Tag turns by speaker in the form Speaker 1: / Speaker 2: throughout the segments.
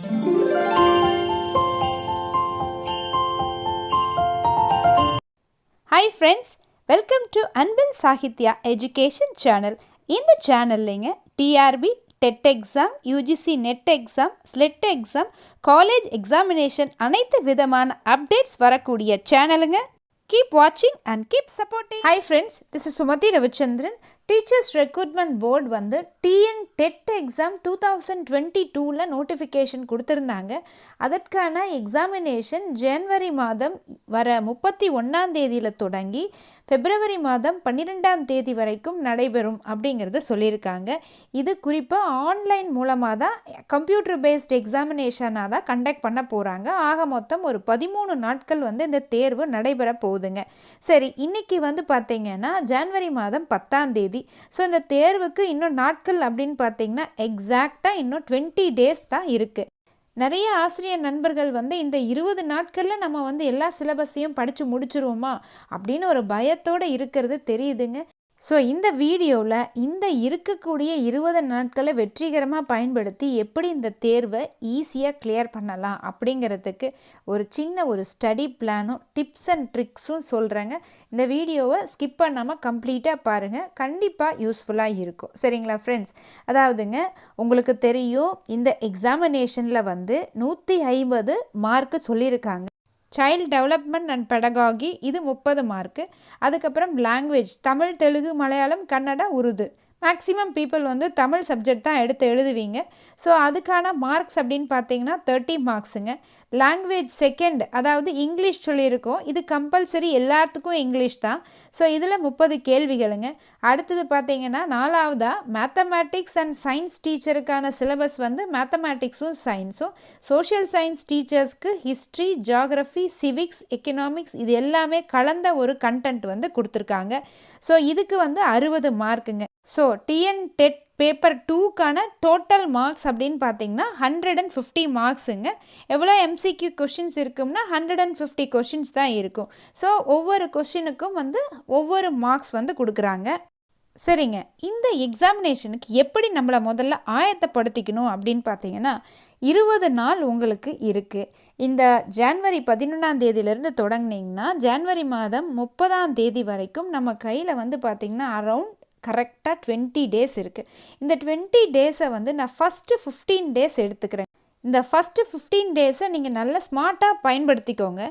Speaker 1: Hi friends, welcome to ANBIL SAHITYA education channel. In the channel TRB, TET exam, UGC NET exam, SLET exam, college examination அனைத்து விதமான updates வரக்கூடிய சேனலுங்க. Keep watching and keep supporting. Hi friends, this is Sumathi Ravichandran. Teachers Recruitment Board வந்து TNTET exam 2022ல notification கொடுத்துருந்தாங்க. அதற்கான examination ஜனவரி மாதம் வர 31ஆம் தேதியில் தொடங்கி பிப்ரவரி மாதம் 12ஆம் தேதி வரைக்கும் நடைபெறும் அப்படிங்கிறத சொல்லியிருக்காங்க. இது குறிப்பாக ஆன்லைன் மூலமாக தான் கம்ப்யூட்டர் பேஸ்ட் எக்ஸாமினேஷனாக தான் கண்டக்ட் பண்ண போகிறாங்க. ஆக மொத்தம் ஒரு 13 நாட்கள் வந்து இந்த தேர்வு நடைபெற போகுதுங்க. சரி, இன்றைக்கி வந்து பார்த்திங்கன்னா ஜனவரி மாதம் 10ஆம் தேதி. ஸோ இந்த தேர்வுக்கு இன்னும் நாட்கள் அப்படின்னு பார்த்தீங்கன்னா எக்ஸாக்டாக இன்னும் 20 டேஸ் தான் இருக்குது. நிறைய ஆசிரியர் நண்பர்கள் வந்து இந்த 20 நாட்களில் நம்ம வந்து எல்லா சிலபஸையும் படித்து முடிச்சிருவோமா அப்படின்னு ஒரு பயத்தோடு இருக்கிறது தெரியுதுங்க. ஸோ இந்த வீடியோவில் இந்த இருக்கக்கூடிய 20 நாட்களை வெற்றிகரமாக பயன்படுத்தி எப்படி இந்த தேர்வை ஈஸியாக கிளியர் பண்ணலாம் அப்படிங்கிறதுக்கு ஒரு சின்ன ஒரு ஸ்டடி பிளானும் டிப்ஸ் அண்ட் ட்ரிக்ஸும் சொல்கிறேங்க. இந்த வீடியோவை ஸ்கிப் பண்ணாமல் கம்ப்ளீட்டாக பாருங்கள், கண்டிப்பாக யூஸ்ஃபுல்லாக இருக்கும். சரிங்களா ஃப்ரெண்ட்ஸ்? அதாவதுங்க, உங்களுக்கு தெரியும் இந்த எக்ஸாமினேஷனில் வந்து 150 மார்க்கு சொல்லியிருக்காங்க. சைல்டு டெவலப்மெண்ட் அண்ட் பெடகாகி இது 30 மார்க்கு. அதுக்கப்புறம் language Tamil, Telugu, Malayalam, Kannada, Urdu. Maximum people வந்து தமிழ் சப்ஜெக்ட் தான் எடுத்து எழுதுவீங்க. ஸோ அதுக்கான மார்க்ஸ் அப்படின்னு பார்த்தீங்கன்னா 30 மார்க்ஸுங்க. லாங்குவேஜ் செகண்ட், அதாவது இங்கிலீஷ் சொல்லியிருக்கோம். இது கம்பல்சரி எல்லாத்துக்கும் இங்கிலீஷ் தான். ஸோ இதில் 30 கேள்விகளுங்க. அடுத்தது பார்த்தீங்கன்னா 4வதாக மேத்தமேட்டிக்ஸ் அண்ட் சயின்ஸ் டீச்சருக்கான சிலபஸ் வந்து மேத்தமேட்டிக்ஸும் சயின்ஸும். சோஷியல் சயின்ஸ் டீச்சர்ஸ்க்கு ஹிஸ்ட்ரி, ஜியாகிரஃபி, சிவிக்ஸ், எக்கனாமிக்ஸ் இது எல்லாமே கலந்த ஒரு கண்டென்ட் வந்து கொடுத்துருக்காங்க. ஸோ இதுக்கு வந்து 60 மார்க்குங்க. ஸோ TNTET பேப்பர் 2க்கான டோட்டல் மார்க்ஸ் அப்படின்னு பார்த்தீங்கன்னா 150 மார்க்ஸுங்க. எவ்வளோ MCQ கொஷின்ஸ் இருக்கும்னா 150 கொஷின்ஸ் தான் இருக்கும். ஸோ ஒவ்வொரு கொஷினுக்கும் வந்து ஒவ்வொரு மார்க்ஸ் வந்து கொடுக்குறாங்க. சரிங்க, இந்த எக்ஸாமினேஷனுக்கு எப்படி நம்மளை முதல்ல ஆயத்தப்படுத்திக்கணும் அப்படின்னு பார்த்தீங்கன்னா 20 நாள் உங்களுக்கு இருக்குது. இந்த ஜனவரி 11ஆம் தேதியிலேருந்து தொடங்கினீங்கன்னா ஜனவரி மாதம் 30ஆம் தேதி வரைக்கும் நம்ம கையில் வந்து பார்த்திங்கன்னா அரவுண்ட் கரெக்டாக 20 டேஸ் இருக்குது. இந்த 20 டேஸை வந்து நான் ஃபஸ்ட்டு 15 டேஸ் எடுத்துக்கிறேன். இந்த ஃபஸ்ட்டு 15 டேஸை நீங்கள் நல்ல ஸ்மார்ட்டாக பயன்படுத்திக்கோங்க.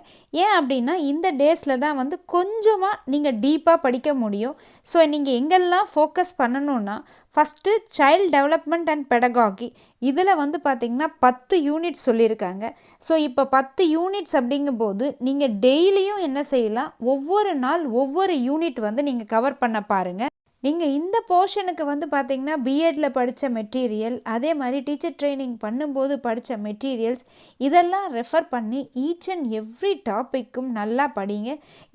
Speaker 1: ஏன் அப்படின்னா இந்த டேஸில் தான் வந்து கொஞ்சமாக நீங்கள் டீப்பாக படிக்க முடியும். ஸோ நீங்கள் எங்கெல்லாம் ஃபோக்கஸ் பண்ணணுன்னா first child development and pedagogy இதில் வந்து பார்த்திங்கன்னா 10 யூனிட்ஸ் சொல்லியிருக்காங்க. ஸோ இப்போ 10 யூனிட்ஸ் அப்படிங்கும்போது நீங்கள் டெய்லியும் என்ன செய்யலாம், ஒவ்வொரு நாள் ஒவ்வொரு யூனிட் வந்து நீங்கள் கவர் பண்ண பாருங்கள். நீங்கள் இந்த போர்ஷனுக்கு வந்து பார்த்திங்கன்னா பிஎட்டில் படித்த மெட்டீரியல், அதே மாதிரி டீச்சர் ட்ரைனிங் பண்ணும்போது படித்த மெட்டீரியல்ஸ் இதெல்லாம் ரெஃபர் பண்ணி ஈச் அண்ட் எவ்ரி டாப்பிக்கும் நல்லா படிங்க.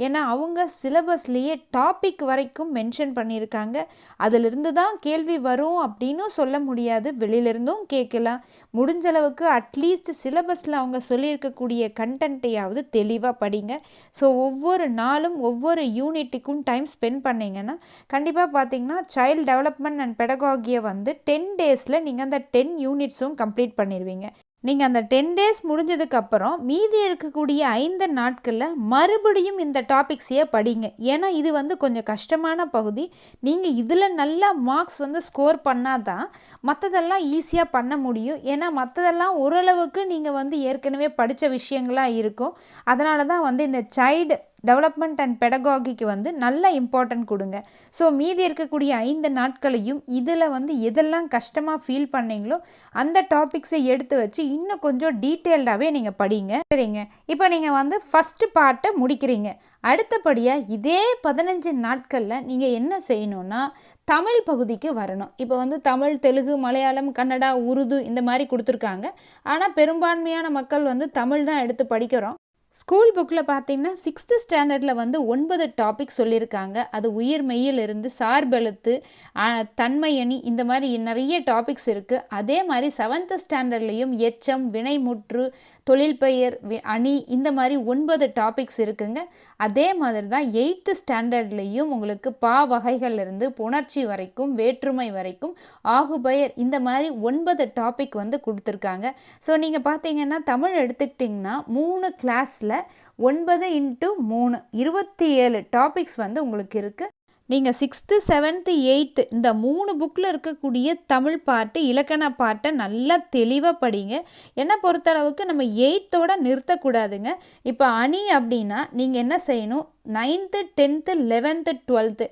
Speaker 1: ஏன்னா அவங்க சிலபஸ்லேயே டாபிக் வரைக்கும் மென்ஷன் பண்ணியிருக்காங்க. அதிலிருந்து தான் கேள்வி வரும் அப்படின்னு சொல்ல முடியாது, வெளியிலிருந்தும் கேட்கலாம். முடிஞ்சளவுக்கு அட்லீஸ்ட் சிலபஸில் அவங்க சொல்லியிருக்கக்கூடிய கண்டென்ட்டையாவது தெளிவாக படிங்க. ஸோ ஒவ்வொரு நாளும் ஒவ்வொரு யூனிட்டுக்கும் டைம் ஸ்பெண்ட் பண்ணிங்கன்னா கண்டிப்பாக பார்த்தீங்கன்னா சைல்டு டெவலப்மெண்ட் அண்ட் பெடகாகியை வந்து 10 டேஸில் நீங்கள் அந்த 10 யூனிட்ஸும் கம்ப்ளீட் பண்ணிடுவீங்க. நீங்கள் அந்த 10 டேஸ் முடிஞ்சதுக்கப்புறம் மீதி இருக்கக்கூடிய 5 நாட்களில் மறுபடியும் இந்த டாபிக்ஸையே படிங்க. ஏன்னா இது வந்து கொஞ்சம் கஷ்டமான பகுதி. நீங்கள் இதில் நல்லா மார்க்ஸ் வந்து ஸ்கோர் பண்ணால் தான் மற்றதெல்லாம் ஈஸியாக பண்ண முடியும். ஏன்னா மற்றதெல்லாம் ஓரளவுக்கு நீங்கள் வந்து ஏற்கனவே படித்த விஷயங்களாக இருக்கும். அதனால தான் வந்து இந்த சைல்டு டெவலப்மெண்ட் அண்ட் பெடகாகிக்கு வந்து நல்ல இம்பார்ட்டன்ட் கொடுங்க. ஸோ மீதி இருக்கக்கூடிய 5 நாட்களையும் இதில் வந்து எதெல்லாம் கஷ்டமாக ஃபீல் பண்ணீங்களோ அந்த டாபிக்ஸை எடுத்து வச்சு இன்னும் கொஞ்சம் டீட்டெயில்டாகவே நீங்கள் படிங்க. சரிங்க, இப்போ நீங்கள் வந்து ஃபஸ்ட்டு பார்ட்டை முடிக்கிறீங்க. அடுத்தபடியாக இதே 15 நாட்களில் நீங்கள் என்ன செய்யணும்னா தமிழ் பகுதிக்கு வரணும். இப்போ வந்து தமிழ், தெலுங்கு, மலையாளம், கன்னடா, உருது இந்த மாதிரி கொடுத்துருக்காங்க. ஆனால் பெரும்பான்மையான மக்கள் வந்து தமிழ் தான் எடுத்து படிக்கிறோம். ஸ்கூல் புக்கில் பார்த்தீங்கன்னா 6th ஸ்டாண்டர்டில் வந்து 9 டாபிக் சொல்லியிருக்காங்க. அது உயிர் மெய்யிலிருந்து சார்பெழுத்து, தன்மையணி, இந்த மாதிரி நிறைய டாபிக்ஸ் இருக்குது. அதே மாதிரி 7th ஸ்டாண்டர்ட்லேயும் எச்சம், வினைமுற்று, தொழில் பெயர், அணி, இந்த மாதிரி 9 டாபிக்ஸ் இருக்குங்க. அதே மாதிரி தான் 8th ஸ்டாண்டர்ட்லேயும் உங்களுக்கு பா வகைகள்லேருந்து புணர்ச்சி வரைக்கும், வேற்றுமை வரைக்கும், ஆகுபெயர், இந்த மாதிரி 9 டாபிக் வந்து கொடுத்துருக்காங்க. ஸோ நீங்கள் பார்த்தீங்கன்னா தமிழ் எடுத்துக்கிட்டிங்கன்னா 3 கிளாஸில் 9 × 3 27 டாபிக்ஸ் வந்து உங்களுக்கு இருக்குது. நீங்கள் 6th 7th 8th இந்த 3 புக்கில் இருக்கக்கூடிய தமிழ் பாட்டு, இலக்கண பாட்டை நல்லா தெளிவாக படிங்க. என்னை பொறுத்தளவுக்கு நம்ம 8th நிறுத்தக்கூடாதுங்க. இப்போ அணி அப்படின்னா நீங்கள் என்ன செய்யணும், 9th 10th 11th 12th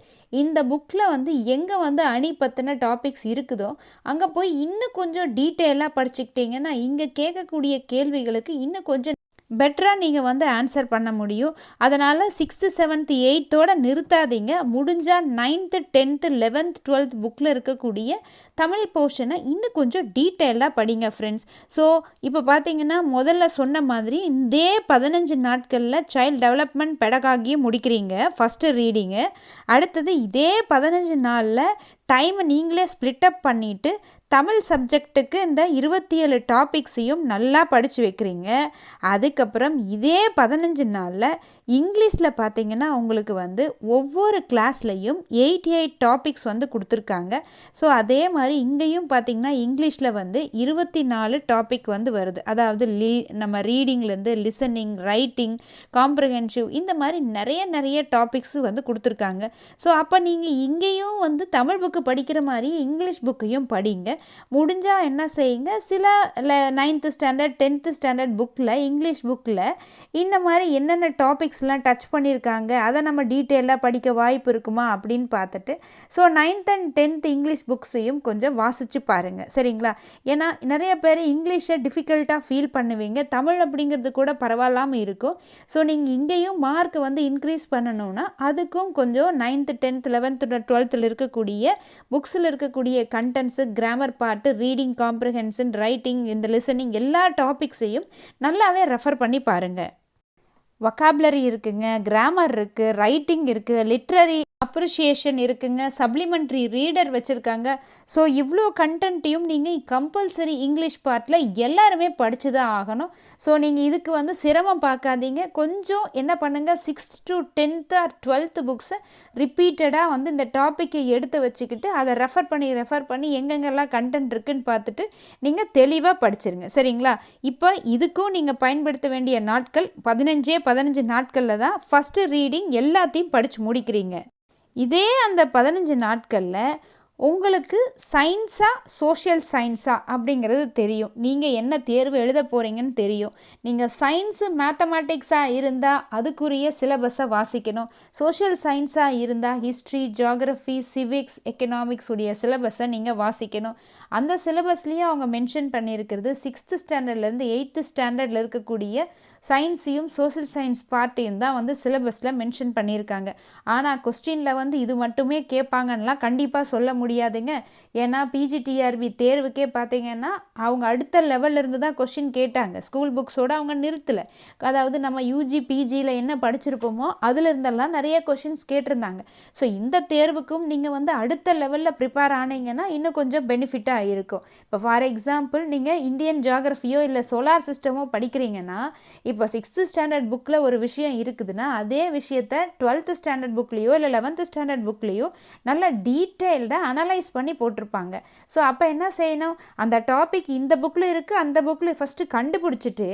Speaker 1: இந்த புக்கில் வந்து எங்கே வந்து அணி பற்றின டாபிக்ஸ் இருக்குதோ அங்கே போய் இன்னும் கொஞ்சம் டீட்டெயிலாக படிச்சுக்கிட்டிங்கன்னா இங்கே கேட்கக்கூடிய கேள்விகளுக்கு இன்னும் கொஞ்சம் பெட்டராக நீங்கள் வந்து ஆன்சர் பண்ண முடியும். அதனால் 6th 7th 8th நிறுத்தாதீங்க. முடிஞ்சால் 9th 10th 11th 12th புக்கில் இருக்கக்கூடிய தமிழ் போர்ஷனை இன்னும் கொஞ்சம் டீட்டெயிலாக படிங்க ஃப்ரெண்ட்ஸ். ஸோ இப்போ பார்த்தீங்கன்னா முதல்ல சொன்ன மாதிரி இதே 15 நாட்களில் சைல்டு டெவலப்மெண்ட் பெடகாகியும் முடிக்கிறீங்க ஃபஸ்ட்டு ரீடிங்கு. அடுத்தது இதே 15 நாளில் டைமை நீங்களே ஸ்ப்ளிட் அப் பண்ணிவிட்டு தமிழ் சப்ஜெக்ட்டுக்கு இந்த 27 டாபிக்ஸையும் நல்லா படித்து வைக்கிறீங்க. அதுக்கப்புறம் இதே 15 நாளில் இங்கிலீஷில் பார்த்தீங்கன்னா உங்களுக்கு வந்து ஒவ்வொரு கிளாஸ்லையும் 88 டாபிக்ஸ் வந்து கொடுத்துருக்காங்க. ஸோ அதே மாதிரி இங்கேயும் பார்த்தீங்கன்னா இங்கிலீஷில் வந்து 24 டாபிக் வந்து வருது. அதாவது நம்ம ரீடிங்லேருந்து லிசனிங், ரைட்டிங், காம்ப்ரிஹென்சிவ், இந்த மாதிரி நிறைய டாபிக்ஸு வந்து கொடுத்துருக்காங்க. ஸோ அப்போ நீங்கள் இங்கேயும் வந்து தமிழ் புக்கு படிக்கிற மாதிரி இங்கிலீஷ் புக்கையும் படிங்க. முடிஞ்சால் என்ன செய்யுங்க, சில 9th ஸ்டாண்டர்ட் 10th ஸ்டாண்டர்ட் புக்கில், இங்கிலீஷ் புக்கில் இந்த மாதிரி என்னென்ன டாபிக்ஸ்லாம் டச் பண்ணியிருக்காங்க, அதை நம்ம டீட்டெயிலாக படிக்க வாய்ப்பு இருக்குமா அப்படின்னு பார்த்துட்டு so 9th and 10th English புக்ஸையும் கொஞ்சம் வாசித்து பாருங்கள், சரிங்களா? ஏன்னா நிறைய பேர் இங்கிலீஷை டிஃபிகல்ட்டாக ஃபீல் பண்ணுவீங்க, தமிழ் அப்படிங்கிறது கூட பரவாயில்லாமல் இருக்கும். ஸோ நீங்கள் இங்கேயும் மார்க் வந்து இன்க்ரீஸ் பண்ணணும்னா அதுக்கும் கொஞ்சம் 9th 10th 11th 12th இருக்கக்கூடிய புக்ஸில் இருக்கக்கூடிய contents, grammar part, reading comprehension, writing, இந்த லிசனிங் எல்லா டாபிக்ஸையும் நல்லாவே ரெஃபர் பண்ணி பாருங்கள். வொக்காபுலரி இருக்குங்க, கிராமர் இருக்குது, ரைட்டிங் இருக்குது, லிட்ரரி அப்ரிஷியேஷன் இருக்குங்க, சப்ளிமெண்ட்ரி ரீடர் வச்சுருக்காங்க. ஸோ இவ்வளோ கண்டென்ட்டையும் நீங்கள் கம்பல்சரி இங்கிலீஷ் பார்ட்டில் எல்லாருமே படித்து தான் ஆகணும். ஸோ நீங்கள் இதுக்கு வந்து சிரமம் பார்க்காதீங்க. கொஞ்சம் என்ன பண்ணுங்கள், 6th to 10th or 12th புக்ஸை ரிப்பீட்டடாக வந்து இந்த டாப்பிக்கை எடுத்து வச்சுக்கிட்டு அதை ரெஃபர் பண்ணி எங்கெங்கெல்லாம் கண்டென்ட் இருக்குதுன்னு பார்த்துட்டு நீங்கள் தெளிவாக படிச்சிருங்க, சரிங்களா? இப்போ இதுக்கும் நீங்கள் பயன்படுத்த வேண்டிய நாட்கள் 15 நாட்களில் தான் ஃபஸ்ட்டு ரீடிங் எல்லாத்தையும் படித்து முடிக்கிறீங்க. இதே அந்த 15 நாட்களில் உங்களுக்கு சயின்ஸா சோஷியல் சயின்ஸா அப்படிங்கிறது தெரியும். நீங்கள் என்ன தேர்வு எழுத போகிறீங்கன்னு தெரியும். நீங்கள் சயின்ஸு மேத்தமேட்டிக்ஸாக இருந்தால் அதுக்குரிய சிலபஸை வாசிக்கணும். சோஷியல் சயின்ஸாக இருந்தால் ஹிஸ்ட்ரி, ஜியாகிரஃபி, சிவிக்ஸ், எக்கனாமிக்ஸ் உடைய சிலபஸை நீங்கள் வாசிக்கணும். அந்த சிலபஸ்லேயே அவங்க மென்ஷன் பண்ணியிருக்கிறது 6th ஸ்டாண்டர்ட்லேருந்து 8th ஸ்டாண்டர்டில் இருக்கக்கூடிய சயின்ஸையும் சோஷியல் சயின்ஸ் பார்ட்டையும் தான் வந்து சிலபஸில் மென்ஷன் பண்ணியிருக்காங்க. ஆனால் கொஸ்டினில் வந்து இது மட்டுமே கேட்பாங்கன்னெலாம் கண்டிப்பாக சொல்ல முடியாதுங்க. ஏன்னா பிஜிடிஆர்பி தேர்வுக்கே பார்த்தீங்கன்னா அவங்க அடுத்த லெவல்லேருந்து தான் கொஸ்டின் கேட்டாங்க. ஸ்கூல் புக்ஸோடு அவங்க நிறுத்தலை. அதாவது நம்ம யூஜி பிஜியில் என்ன படிச்சிருப்போமோ அதில் இருந்தெல்லாம் நிறைய கொஸ்டின்ஸ் கேட்டிருந்தாங்க. ஸோ இந்த தேர்வுக்கும் நீங்கள் வந்து அடுத்த லெவலில் ப்ரிப்பேர் ஆனீங்கன்னா இன்னும் கொஞ்சம் பெனிஃபிட்டாக இருக்கும். இப்போ ஃபார் எக்ஸாம்பிள் நீங்கள் இந்தியன் ஜியாகிரஃபியோ இல்லை சோலார் சிஸ்டமோ படிக்கிறீங்கன்னா இப்போ 6th ஸ்டாண்டர்ட் புக்கில் ஒரு விஷயம் இருக்குதுன்னா அதே விஷயத்தை 12th ஸ்டாண்டர்ட் புக்லேயோ இல்லை 11th ஸ்டாண்டர்ட் புக்லேயோ நல்லா டீட்டெயில்டாக அனலைஸ் பண்ணி போட்டிருப்பாங்க. ஸோ அப்போ என்ன செய்யணும், அந்த டாபிக் இந்த புக்கில் இருக்குது, அந்த புக்கில் ஃபஸ்ட்டு கண்டுபிடிச்சிட்டு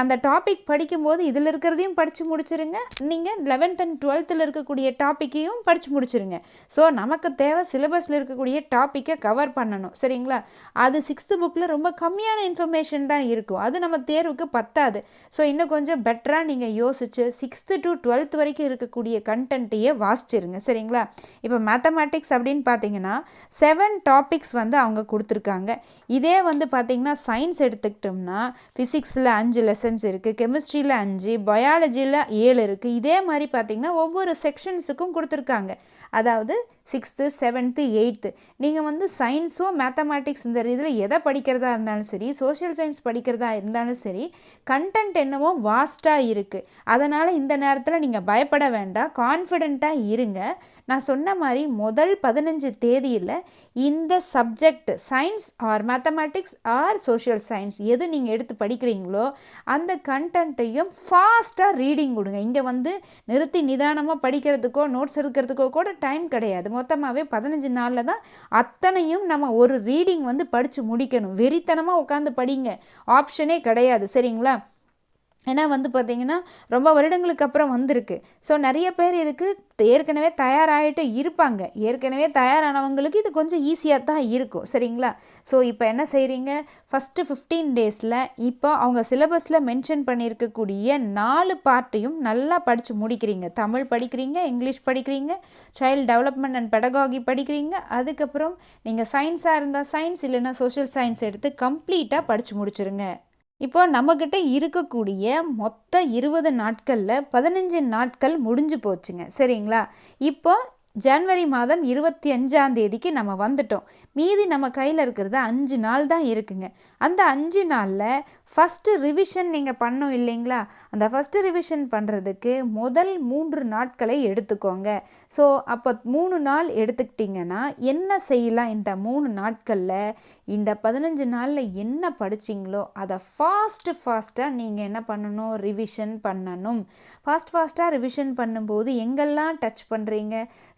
Speaker 1: அந்த டாபிக் படிக்கும்போது இதில் இருக்கிறதையும் படித்து முடிச்சிருங்க. நீங்கள் 11th and 12th இருக்கக்கூடிய டாப்பிக்கையும் படித்து முடிச்சிருங்க. ஸோ நமக்கு தேவை சிலபஸில் இருக்கக்கூடிய டாப்பிக்கை கவர் பண்ணணும், சரிங்களா? அது 6th புக்கில் ரொம்ப கம்மியான இன்ஃபர்மேஷன் தான் இருக்கும். அது நம்ம தேர்வுக்கு பத்தாது. ஸோ இன்னும் கொஞ்சம் பெட்டராக நீங்கள் யோசிச்சு 6th to 12th வரைக்கும் இருக்கக்கூடிய கண்டென்ட்டையே வாசிச்சிருங்க, சரிங்களா? இப்போ மேத்தமேட்டிக்ஸ் அப்படின்னு பார்த்தீங்கன்னா 7 டாபிக்ஸ் வந்து அவங்க கொடுத்துருக்காங்க. இதே வந்து பார்த்தீங்கன்னா சயின்ஸ் எடுத்துக்கிட்டோம்னா ஃபிசிக்ஸில் 5 லெசன்ஸ் இருக்குது, கெமிஸ்ட்ரியில் 5, பயாலஜியில் 7 இருக்குது. இதே மாதிரி பார்த்தீங்கன்னா ஒவ்வொரு செக்ஷன்ஸுக்கும் கொடுத்துருக்காங்க. அதாவது 6th 7th 8th நீங்கள் வந்து சயின்ஸோ மேத்தமேட்டிக்ஸ் இந்த இதில் எதை படிக்கிறதா இருந்தாலும் சரி, சோஷியல் சயின்ஸ் படிக்கிறதா இருந்தாலும் சரி, கண்டென்ட் என்னவோ வாஸ்ட்டாக இருக்குது. அதனால் இந்த நேரத்தில் நீங்கள் பயப்பட வேண்டாம், கான்ஃபிடெண்ட்டாக இருங்க. நான் சொன்ன மாதிரி முதல் 15 தேதியில் இந்த subject science or mathematics or social science எது நீங்கள் எடுத்து படிக்கிறீங்களோ அந்த கண்டென்ட்டையும் ஃபாஸ்ட்டாக ரீடிங் கொடுங்க. இங்கே வந்து நிறுத்தி நிதானமாக படிக்கிறதுக்கோ நோட்ஸ் எடுக்கிறதுக்கோ கூட டைம் கிடையாது. மொத்தமாகவே 15 நாளில் தான் அத்தனையும் நம்ம ஒரு ரீடிங் வந்து படித்து முடிக்கணும். வெறித்தனமாக உட்காந்து படிங்க, ஆப்ஷனே கிடையாது. சரிங்களா? ஏன்னா வந்து பார்த்திங்கன்னா ரொம்ப வருடங்களுக்கு அப்புறம் வந்திருக்கு. ஸோ நிறைய பேர் இதுக்கு ஏற்கனவே தயாராகிட்டு இருப்பாங்க. ஏற்கனவே தயாரானவங்களுக்கு இது கொஞ்சம் ஈஸியாக தான் இருக்கும். சரிங்களா? ஸோ இப்போ என்ன செய்கிறீங்க, ஃபஸ்ட்டு 15 டேஸில் இப்போ அவங்க சிலபஸில் மென்ஷன் பண்ணியிருக்கக்கூடிய 4 பார்ட்டையும் நல்லா படித்து முடிக்கிறீங்க. தமிழ் படிக்கிறீங்க, இங்கிலீஷ் படிக்கிறீங்க, சைல்டு டெவலப்மெண்ட் அண்ட் பெடகாகி படிக்கிறீங்க. அதுக்கப்புறம் நீங்கள் சயின்ஸாக இருந்தால் சயின்ஸ், இல்லைன்னா சோஷியல் சயின்ஸ் எடுத்து கம்ப்ளீட்டாக படித்து முடிச்சிருங்க. இப்போ நம்மக்கிட்ட இருக்கக்கூடிய மொத்த 20 நாட்களில் 15 நாட்கள் முடிஞ்சு போச்சுங்க. சரிங்களா? இப்போ ஜனவரி மாதம் 25ஆம் தேதிக்கு நம்ம வந்துட்டோம். மீதி நம்ம கையில் இருக்கிறது 5 நாள் தான் இருக்குங்க. அந்த 5 நாளில் ஃபஸ்ட்டு ரிவிஷன் நீங்கள் பண்ணோம் இல்லைங்களா? அந்த ஃபஸ்ட்டு ரிவிஷன் பண்ணுறதுக்கு முதல் 3 நாட்களை எடுத்துக்கோங்க. ஸோ அப்போ 3 நாள் எடுத்துக்கிட்டிங்கன்னா என்ன செய்யலாம்? இந்த 3 நாட்களில் இந்த 15 நாளில் என்ன படிச்சிங்களோ அதை ஃபாஸ்ட்டாக நீங்கள் என்ன பண்ணணும், ரிவிஷன் பண்ணணும். ஃபாஸ்ட்டாக ரிவிஷன் பண்ணும்போது எங்கெல்லாம் டச் பண்ணுறீங்க,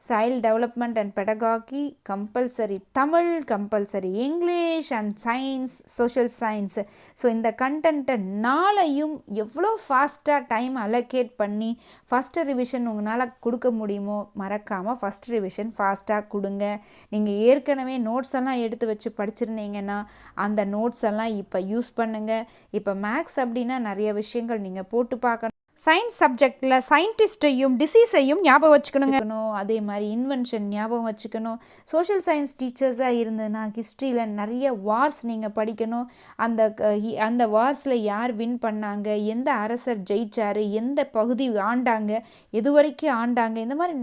Speaker 1: child development and pedagogy compulsory, Tamil compulsory, English and science, social science. So இந்த கண்டென்ட்டை நாளையும் எவ்வளோ ஃபாஸ்ட்டாக டைம் அலோகேட் பண்ணி ஃபஸ்ட்டு ரிவிஷன் உங்களால் கொடுக்க முடியுமோ மறக்காமல் ஃபஸ்ட் ரிவிஷன் ஃபாஸ்ட்டாக கொடுங்க. நீங்கள் ஏற்கனவே நோட்ஸ் எல்லாம் எடுத்து வச்சு படிச்சிருந்தீங்கன்னா அந்த நோட்ஸ் எல்லாம் இப்போ யூஸ் பண்ணுங்கள். இப்போ மேக்ஸ் அப்படின்னா நிறைய விஷயங்கள் நீங்கள் போட்டு பார்க்கணும். சயின்ஸ் சப்ஜெக்டில் சயின்டிஸ்ட்டையும் டிசீஸையும் ஞாபகம் வச்சுக்கணுங்க. அதே மாதிரி இன்வென்ஷன் ஞாபகம் வச்சுக்கணும். சோஷியல் சயின்ஸ் டீச்சர்ஸாக இருந்ததுன்னா ஹிஸ்ட்ரியில் நிறைய வார்ஸ் நீங்கள் படிக்கணும். அந்த வார்ஸில் யார் வின் பண்ணாங்க, எந்த அரசர் ஜெயிச்சார், எந்த பகுதி ஆண்டாங்க, எது வரைக்கும் ஆண்டாங்க, இந்த மாதிரி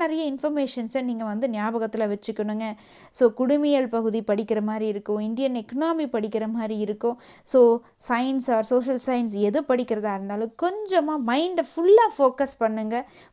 Speaker 1: நிறைய இன்ஃபர்மேஷன்ஸை நீங்கள் வந்து ஞாபகத்தில் வச்சுக்கணுங்க. ஸோ குடிமியல் பகுதி படிக்கிற மாதிரி இருக்கும், இந்தியன் எக்கனாமி படிக்கிற மாதிரி இருக்கும். So science or social science எது படிக்கிறதா இருந்தாலும் கொஞ்சமாக மைண்டை ஃபுல்லாக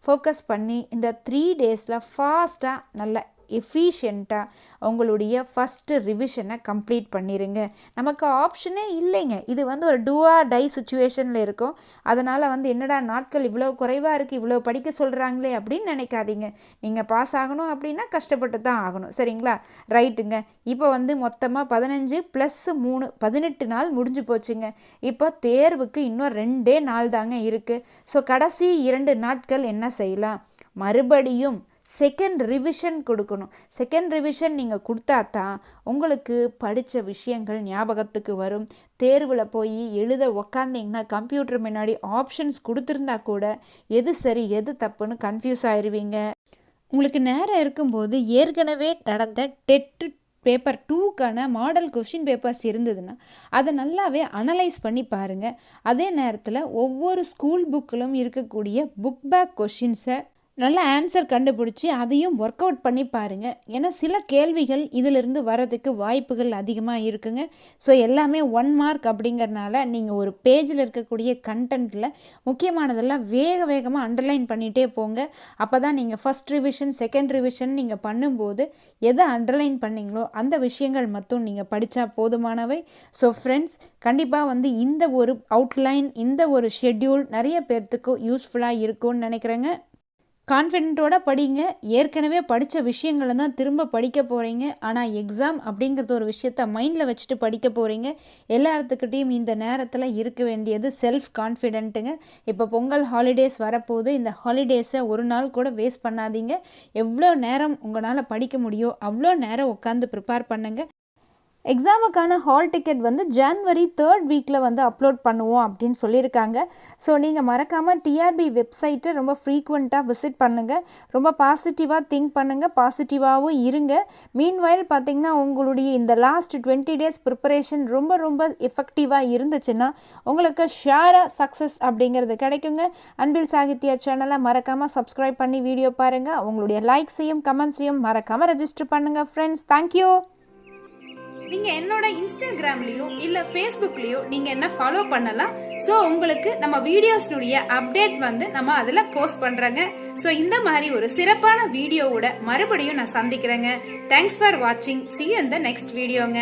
Speaker 1: ஃபோக்கஸ் பண்ணி இந்த 3 டேஸில் ஃபாஸ்ட்டாக நல்லா எஃபிஷியண்ட்டாக உங்களுடைய ஃபஸ்ட்டு ரிவிஷனை கம்ப்ளீட் பண்ணிடுங்க. நமக்கு ஆப்ஷனே இல்லைங்க. இது வந்து ஒரு டூ ஆர் டை சுச்சுவேஷனில் இருக்கும். அதனால் வந்து என்னடா நாட்கள் இவ்வளோ குறைவாக இருக்குது, இவ்வளோ படிக்க சொல்கிறாங்களே அப்படின்னு நினைக்காதீங்க. நீங்கள் பாஸ் ஆகணும் அப்படின்னா கஷ்டப்பட்டு தான் ஆகணும். சரிங்களா? ரைட்டுங்க. இப்போ வந்து மொத்தமாக 15 + 3 18 நாள் முடிஞ்சு போச்சுங்க. இப்போ தேர்வுக்கு இன்னும் 2 நாள் தாங்க இருக்குது. ஸோ கடைசி 2 நாட்கள் என்ன செய்யலாம், மறுபடியும் செகண்ட் ரிவிஷன் கொடுக்கணும். செகண்ட் ரிவிஷன் நீங்கள் கொடுத்தா தான் உங்களுக்கு படித்த விஷயங்கள் ஞாபகத்துக்கு வரும். தேர்வில் போய் எழுத உக்காந்திங்கன்னா கம்ப்யூட்டர் முன்னாடி ஆப்ஷன்ஸ் கொடுத்துருந்தா கூட எது சரி எது தப்புன்னு கன்ஃபியூஸ் ஆயிடுவீங்க. உங்களுக்கு நேரம் இருக்கும்போது ஏற்கனவே நடந்த டெட் பேப்பர் 2க்கான மாடல் கொஷின் பேப்பர்ஸ் இருந்ததுன்னா அதை நல்லாவே அனலைஸ் பண்ணி பாருங்கள். அதே நேரத்தில் ஒவ்வொரு ஸ்கூல் புக்கிலும் இருக்கக்கூடிய புக் பேக் கொஷின்ஸை நல்ல ஆன்சர் கண்டுபிடிச்சி அதையும் ஒர்க் அவுட் பண்ணி பாருங்கள். ஏன்னா சில கேள்விகள் இதிலிருந்து வரதுக்கு வாய்ப்புகள் அதிகமாக இருக்குங்க. ஸோ எல்லாமே 1 மார்க் அப்படிங்கிறனால நீங்கள் ஒரு பேஜில் இருக்கக்கூடிய கண்டென்ட்டில் முக்கியமானதெல்லாம் வேகமாக அண்டர்லைன் பண்ணிகிட்டே போங்க. அப்போ தான் நீங்கள் ஃபஸ்ட் ரிவிஷன் செகண்ட் ரிவிஷன் நீங்கள் பண்ணும்போது எதை அண்டர்லைன் பண்ணிங்களோ அந்த விஷயங்கள் மட்டும் நீங்கள் படித்தா போதுமானவை. ஸோ ஃப்ரெண்ட்ஸ், கண்டிப்பாக வந்து இந்த ஒரு அவுட்லைன், இந்த ஒரு ஷெட்யூல் நிறைய பேர்த்துக்கு யூஸ்ஃபுல்லாக இருக்கும்னு நினைக்கிறேங்க. கான்ஃபிடென்ட்டோட படிங்க. ஏற்கனவே படித்த விஷயங்களை தான் திரும்ப படிக்க போகிறீங்க. ஆனால் எக்ஸாம் அப்படிங்கிறது ஒரு விஷயத்த மைண்டில் வச்சுட்டு படிக்க போகிறீங்க. எல்லாத்துக்கிட்டையும் இந்த நேரத்தில் இருக்க வேண்டியது செல்ஃப் கான்ஃபிடென்ட்டுங்க. இப்போ பொங்கல் ஹாலிடேஸ் வரப்போகுது. இந்த ஹாலிடேஸை ஒரு நாள் கூட வேஸ்ட் பண்ணாதீங்க. எவ்வளோ நேரம் உங்களால் படிக்க முடியும் அவ்வளோ நேரம் உட்காந்து ப்ரிப்பேர் பண்ணுங்கள். எக்ஸாமுக்கான ஹால் டிக்கெட் வந்து ஜான்வரி 3rd வீக்கில் வந்து அப்லோட் பண்ணுவோம் அப்படின்னு சொல்லியிருக்காங்க. ஸோ நீங்கள் மறக்காமல் டிஆர்பி வெப்சைட்டை ரொம்ப ஃப்ரீக்வெண்ட்டாக விசிட் பண்ணுங்கள். ரொம்ப பாசிட்டிவாக திங்க் பண்ணுங்கள், பாசிட்டிவாகவும் இருங்க. மீன்வைல் பார்த்தீங்கன்னா உங்களுடைய இந்த லாஸ்ட் 20 days ப்ரிப்பரேஷன் ரொம்ப ரொம்ப எஃபெக்டிவாக இருந்துச்சுன்னா உங்களுக்கு ஷியராக சக்ஸஸ் அப்படிங்கிறது கிடைக்குங்க. அன்பில் சாகித்யா சேனலை மறக்காமல் சப்ஸ்கிரைப் பண்ணி வீடியோ பாருங்கள். உங்களுடைய லைக்ஸையும் கமெண்ட்ஸையும் மறக்காமல் ரெஜிஸ்டர் பண்ணுங்கள் ஃப்ரெண்ட்ஸ். தேங்க்யூ. நீங்க என்னோட இன்ஸ்டாகிராம்லயோ இல்ல ஃபேஸ்புக்லயோ நீங்க என்ன ஃபாலோ பண்ணலாம். சோ உங்களுக்கு நம்ம வீடியோஸ்னுடைய அப்டேட் வந்து நம்ம அதுல போஸ்ட் பண்றோங்க. சோ இந்த மாதிரி ஒரு சிறப்பான வீடியோவோட மறுபடியும் நான் சந்திக்கிறேங்க. தேங்க்ஸ் ஃபார் வாட்சிங். See you in the next வீடியோங்க.